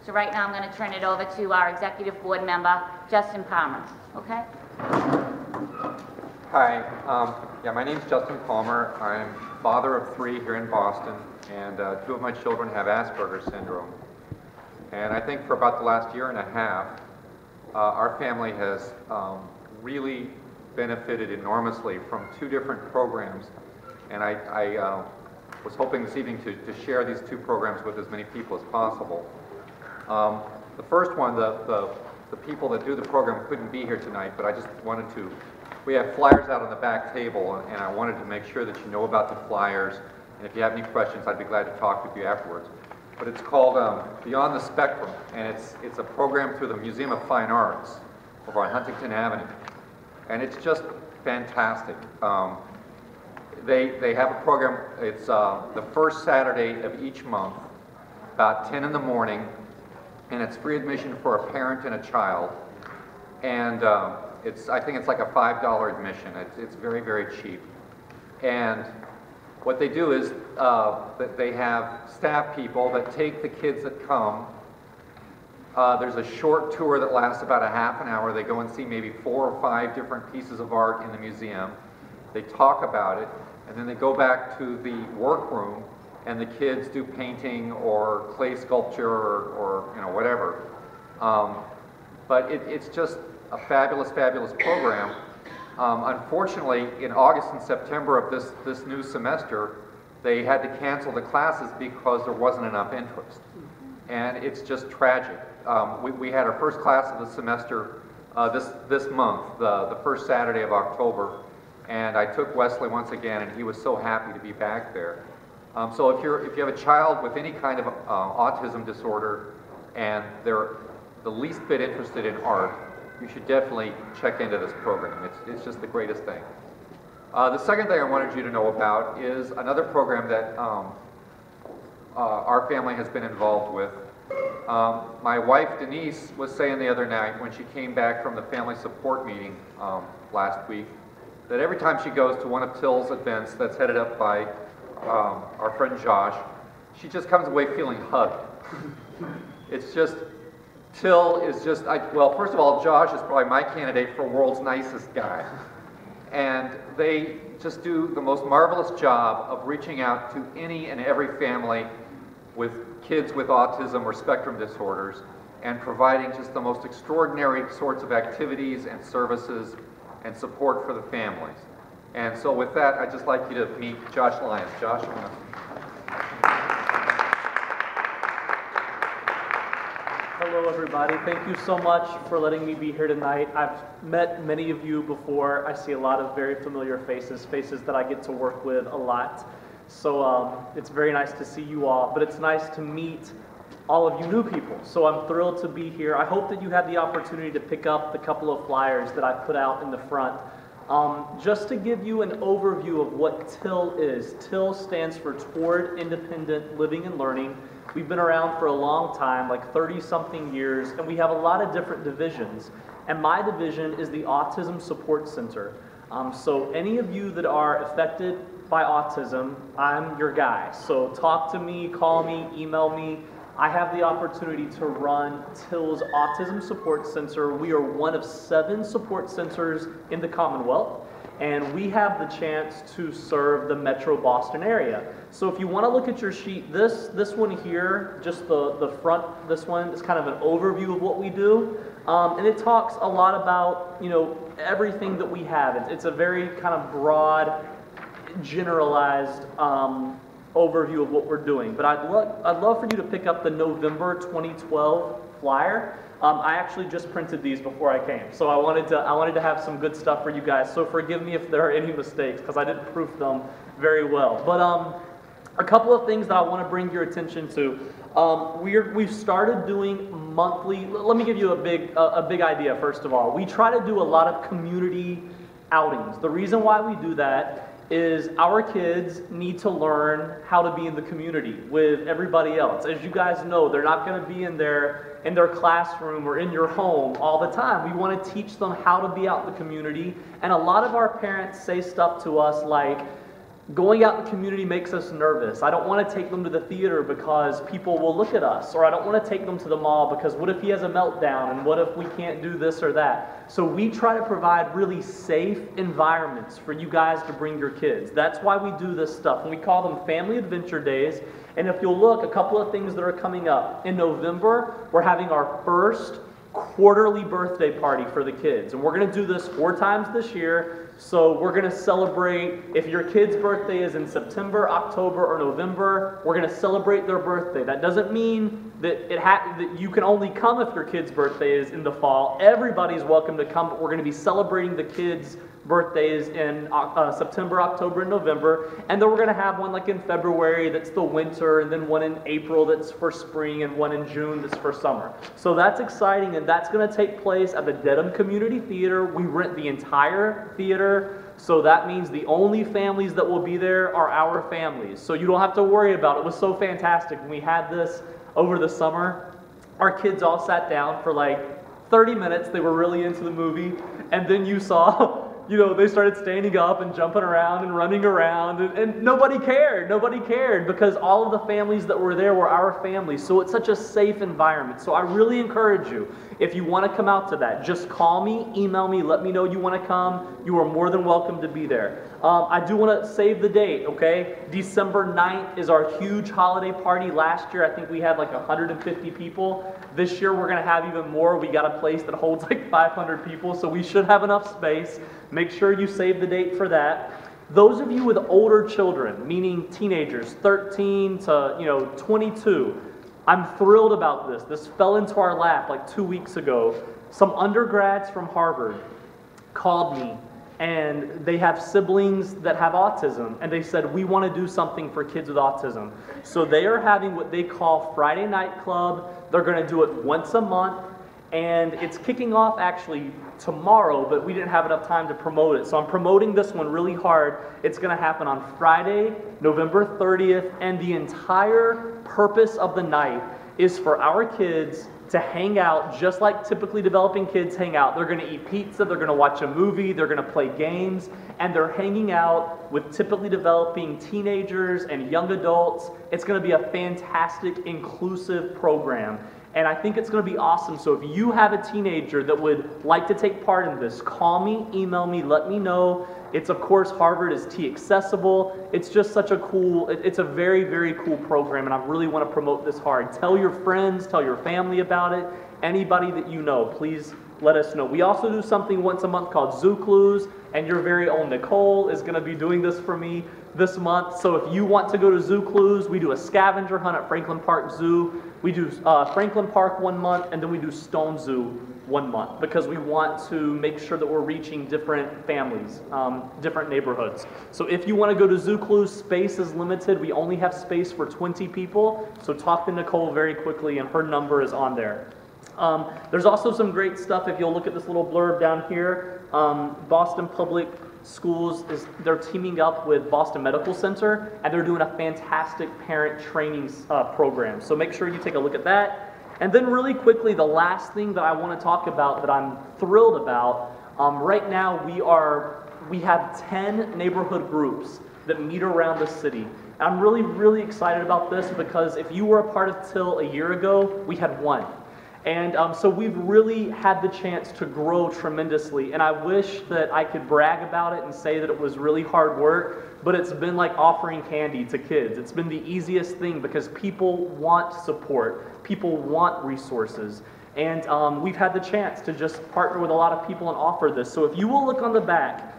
So right now I'm going to turn it over to our executive board member, Justin Palmer. Okay? Hi, yeah, my name's Justin Palmer. I'm father of 3 here in Boston, and 2 of my children have Asperger's syndrome. And I think for about the last year and a half, our family has really benefited enormously from 2 different programs. And I was hoping this evening to share these 2 programs with as many people as possible. The first one, the people that do the program couldn't be here tonight, but I just wanted to, we have flyers out on the back table, and I wanted to make sure that you know about the flyers, and if you have any questions, I'd be glad to talk with you afterwards. But it's called Beyond the Spectrum, and it's a program through the Museum of Fine Arts over on Huntington Avenue, and it's just fantastic. They have a program, it's the first Saturday of each month, about 10 in the morning, and it's free admission for a parent and a child. And I think it's like a $5 admission. It's very, very cheap. And what they do is that they have staff people that take the kids that come. There's a short tour that lasts about a half an hour. They go and see maybe 4 or 5 different pieces of art in the museum. They talk about it, and then they go back to the workroom, and the kids do painting or clay sculpture or you know, whatever. But it's just a fabulous, fabulous program. Unfortunately, in August and September of this new semester, they had to cancel the classes because there wasn't enough interest. And it's just tragic. We had our first class of the semester this month, the first Saturday of October, and I took Wesley once again, and he was so happy to be back there. So if you have a child with any kind of autism disorder and they're the least bit interested in art, you should definitely check into this program. It's just the greatest thing. The second thing I wanted you to know about is another program that our family has been involved with. My wife Denise was saying the other night when she came back from the family support meeting last week that every time she goes to one of Till's events that's headed up by our friend Josh, she just comes away feeling hugged. It's just, Till is just, well, first of all, Josh is probably my candidate for world's nicest guy. And they just do the most marvelous job of reaching out to any and every family with kids with autism or spectrum disorders and providing just the most extraordinary sorts of activities and services and support for the families. And so with that, I'd just like you to meet Josh Lyons. Josh, you want to... Hello everybody, thank you so much for letting me be here tonight. I've met many of you before. I see a lot of very familiar faces that I get to work with a lot. So it's very nice to see you all, but it's nice to meet all of you new people. So I'm thrilled to be here. I hope that you had the opportunity to pick up the couple of flyers that I put out in the front. Just to give you an overview of what TIL is. TIL stands for Toward Independent Living and Learning. We've been around for a long time, like 30-something years, and we have a lot of different divisions. And my division is the Autism Support Center. So any of you that are affected by autism, I'm your guy. So talk to me, call me, email me. I have the opportunity to run TIL's Autism Support Center. We are one of 7 support centers in the Commonwealth, and we have the chance to serve the Metro Boston area. So if you want to look at your sheet, this one here, just the front, this one is kind of an overview of what we do, and it talks a lot about, you know, everything that we have. It's a very kind of broad, generalized overview of what we're doing. But I'd love for you to pick up the November 2012 flyer. I actually just printed these before I came, so I wanted to have some good stuff for you guys. So forgive me if there are any mistakes because I didn't proof them very well. But a couple of things that I want to bring your attention to. We've started doing monthly. Let me give you a big idea first of all. We try to do a lot of community outings. The reason why we do that is our kids need to learn how to be in the community with everybody else. As you guys know, they're not going to be in their classroom or in your home all the time. We want to teach them how to be out in the community. And a lot of our parents say stuff to us like, Going out in the community makes us nervous. I don't want to take them to the theater because people will look at us, or I don't want to take them to the mall because what if he has a meltdown, and what if we can't do this or that? So we try to provide really safe environments for you guys to bring your kids. That's why we do this stuff, and we call them Family Adventure Days. And if you'll look, a couple of things that are coming up. In November, we're having our first quarterly birthday party for the kids, and we're going to do this 4 times this year. So we're going to celebrate, if your kid's birthday is in September, October, or November, we're going to celebrate their birthday. That doesn't mean that that you can only come if your kid's birthday is in the fall. Everybody's welcome to come, but we're going to be celebrating the kids' birthdays in September, October, and November. And then we're going to have one like in February that's the winter, and then one in April that's for spring, and one in June that's for summer. So that's exciting, and that's going to take place at the Dedham Community Theater. We rent the entire theater. So that means the only families that will be there are our families. So you don't have to worry about it. It was so fantastic. When we had this over the summer, our kids all sat down for like 30 minutes. They were really into the movie. And then you saw, they started standing up and jumping around and running around. And nobody cared. Nobody cared because all of the families that were there were our families. So it's such a safe environment. So I really encourage you, if you want to come out to that, just call me, email me, let me know you want to come. You are more than welcome to be there. I do want to save the date, okay? December 9th is our huge holiday party. Last year, I think we had like 150 people. This year, we're going to have even more. We got a place that holds like 500 people, so we should have enough space. Make sure you save the date for that. Those of you with older children, meaning teenagers, 13 to 22, I'm thrilled about this. This fell into our lap like 2 weeks ago. Some undergrads from Harvard called me, and they have siblings that have autism, and they said, we want to do something for kids with autism. So they are having what they call Friday Night Club. They're going to do it once a month, and it's kicking off actually tomorrow, but we didn't have enough time to promote it. So I'm promoting this one really hard. It's going to happen on Friday, November 30th, and the entire purpose of the night is for our kids to hang out just like typically developing kids hang out. They're going to eat pizza, they're going to watch a movie, they're going to play games, and they're hanging out with typically developing teenagers and young adults. It's going to be a fantastic, inclusive program. And I think it's going to be awesome. So if you have a teenager that would like to take part in this, call me, email me, let me know. It's, of course, Harvard is T accessible. It's just such a cool, it's a very, very cool program, and I really want to promote this hard. Tell your friends, tell your family about it. Anybody that you know, please let us know. We also do something once a month called Zoo Clues, and your very own Nicole is going to be doing this for me this month. So if you want to go to Zoo Clues, we do a scavenger hunt at Franklin Park Zoo. We do Franklin Park 1 month, and then we do Stone Zoo 1 month, because we want to make sure that we're reaching different families, different neighborhoods. So if you want to go to Zoo Clues, space is limited. We only have space for 20 people. So talk to Nicole very quickly, and her number is on there. There's also some great stuff. If you'll look at this little blurb down here, Boston Public Schools, they're teaming up with Boston Medical Center, and they're doing a fantastic parent training program. So make sure you take a look at that. And then really quickly, the last thing that I want to talk about that I'm thrilled about, right now we have 10 neighborhood groups that meet around the city. I'm really, really excited about this because if you were a part of TIL a year ago, we had 1. And so we've really had the chance to grow tremendously, and I wish that I could brag about it and say that it was really hard work, but it's been like offering candy to kids. It's been the easiest thing because people want support, people want resources, and we've had the chance to just partner with a lot of people and offer this. So if you will look on the back,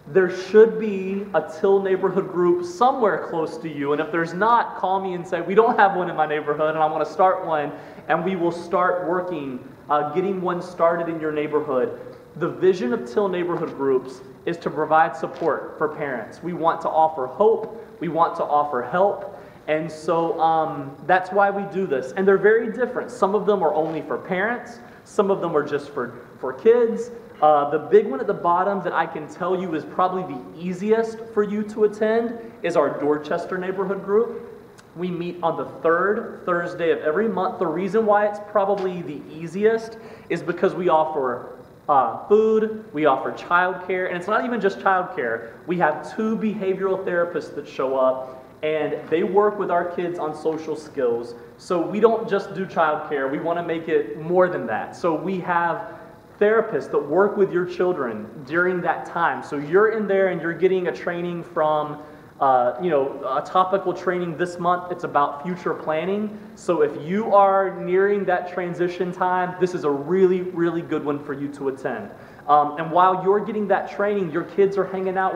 there should be a TIL neighborhood group somewhere close to you, and if there's not, call me and say, we don't have one in my neighborhood and I want to start one, and we will start working, getting one started in your neighborhood. The vision of TIL neighborhood groups is to provide support for parents. We want to offer hope, we want to offer help, and so that's why we do this. And they're very different. Some of them are only for parents, some of them are just for kids. The big one at the bottom that I can tell you is probably the easiest for you to attend is our Dorchester neighborhood group. We meet on the 3rd Thursday of every month. The reason why it's probably the easiest is because we offer food, we offer childcare, and it's not even just childcare. We have 2 behavioral therapists that show up, and they work with our kids on social skills. So we don't just do childcare, we want to make it more than that. So we have therapists that work with your children during that time. So you're in there and you're getting a training from, a topical training this month. It's about future planning. So if you are nearing that transition time, this is a really, really good one for you to attend. And while you're getting that training, your kids are hanging out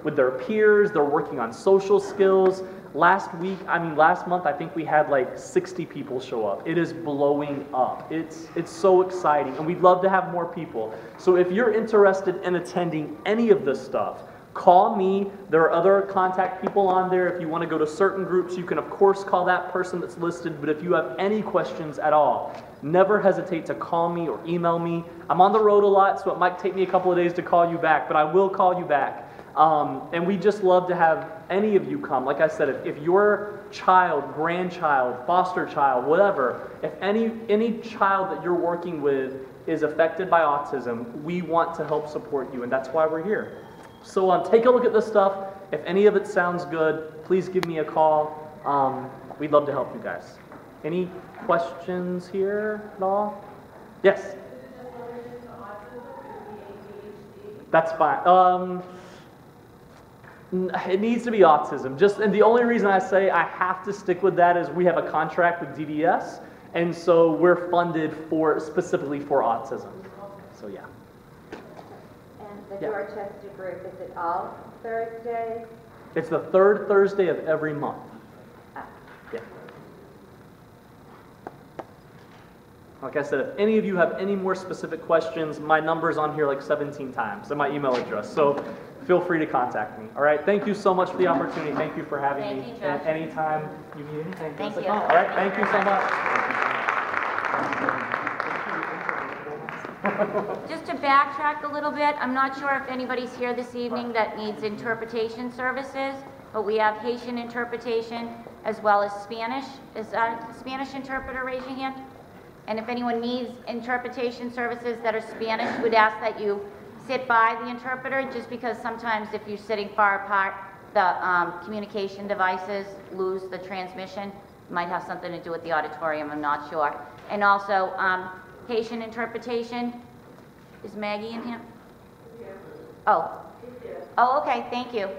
with their peers. They're working on social skills. Last month, I think we had like 60 people show up. It is blowing up. It's so exciting, and we'd love to have more people. So if you're interested in attending any of this stuff, call me. There are other contact people on there. If you want to go to certain groups, you can of course call that person that's listed, but if you have any questions at all, never hesitate to call me or email me. I'm on the road a lot, so it might take me a couple of days to call you back, but I will call you back. And we just love to have any of you come. Like I said, if your child, grandchild, foster child, whatever, if any child that you're working with is affected by autism, we want to help support you, and that's why we're here. So take a look at this stuff. If any of it sounds good, please give me a call. We'd love to help you guys. Any questions here at all? Yes? That's fine. It needs to be autism. And the only reason I say I have to stick with that is we have a contract with DDS, and so we're funded specifically for autism. So yeah. The Dorchester group, is it all Thursdays? It's the 3rd Thursday of every month. Yeah. Like I said, if any of you have any more specific questions, my number's on here like 17 times, and my email address, so feel free to contact me. All right, thank you so much for the opportunity. Thank you for having me. And anytime you need anything, Thank you. All right, thank you so much. Just to backtrack a little bit, I'm not sure if anybody's here this evening that needs interpretation services, but we have Haitian interpretation as well as Spanish. Is that a Spanish interpreter? Raise your hand. And if anyone needs interpretation services that are Spanish, we'd ask that you sit by the interpreter, just because sometimes if you're sitting far apart, the communication devices lose the transmission. It might have something to do with the auditorium, I'm not sure. And also, Haitian interpretation. Is Maggie in here? Oh. Oh, okay, thank you.